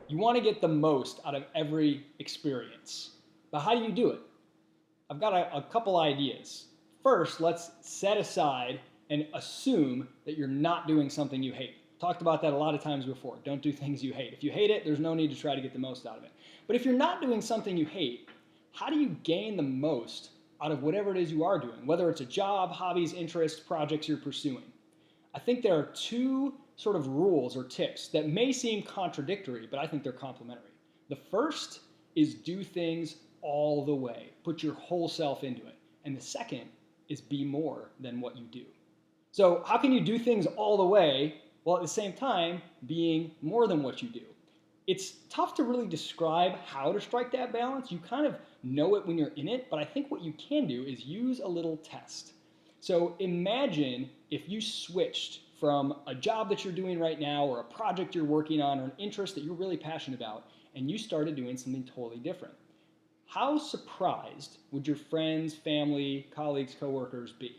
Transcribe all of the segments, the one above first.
You want to get the most out of every experience. But how do you do it? I've got a couple ideas. First, let's set aside and assume that you're not doing something you hate. Talked about that a lot of times before. Don't do things you hate. If you hate it, there's no need to try to get the most out of it. But if you're not doing something you hate, how do you gain the most out of whatever it is you are doing, whether it's a job, hobbies, interests, projects you're pursuing? I think there are two sort of rules or tips that may seem contradictory, but I think they're complementary. The first is do things all the way. Put your whole self into it. And the second is be more than what you do. So how can you do things all the way while at the same time being more than what you do? It's tough to really describe how to strike that balance. You kind of know it when you're in it, but I think what you can do is use a little test. So imagine if you switched from a job that you're doing right now or a project you're working on or an interest that you're really passionate about and you started doing something totally different. How surprised would your friends, family, colleagues, coworkers be?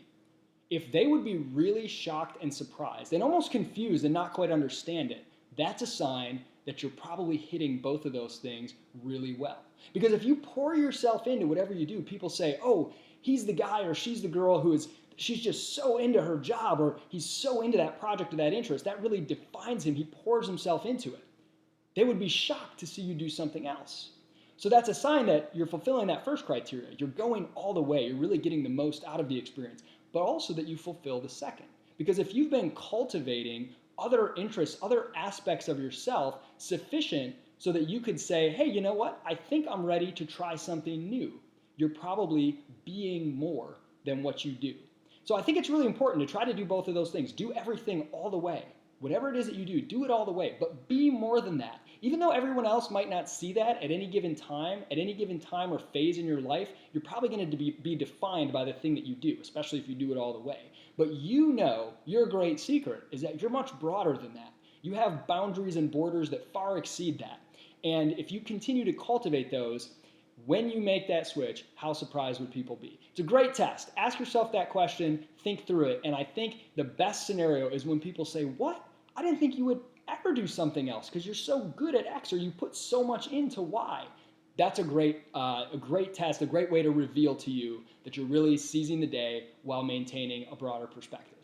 If they would be really shocked and surprised and almost confused and not quite understand it, that's a sign that you're probably hitting both of those things really well. Because if you pour yourself into whatever you do, people say, oh, he's the guy or she's the girl she's just so into her job or he's so into that project or that interest. That really defines him. He pours himself into it. They would be shocked to see you do something else. So that's a sign that you're fulfilling that first criteria. You're going all the way. You're really getting the most out of the experience, but also that you fulfill the second. Because if you've been cultivating other interests, other aspects of yourself sufficient so that you could say, hey, you know what? I think I'm ready to try something new. You're probably being more than what you do. So I think it's really important to try to do both of those things. Do everything all the way. Whatever it is that you do it all the way, but be more than that. Even though everyone else might not see that at any given time or phase in your life, you're probably going to be defined by the thing that you do, especially if you do it all the way. But you know your great secret is that you're much broader than that. You have boundaries and borders that far exceed that. And if you continue to cultivate those, when you make that switch, how surprised would people be? It's a great test. Ask yourself that question, think through it, and I think the best scenario is when people say, what? I didn't think you would ever do something else because you're so good at X or you put so much into Y. That's a great test, a great way to reveal to you that you're really seizing the day while maintaining a broader perspective.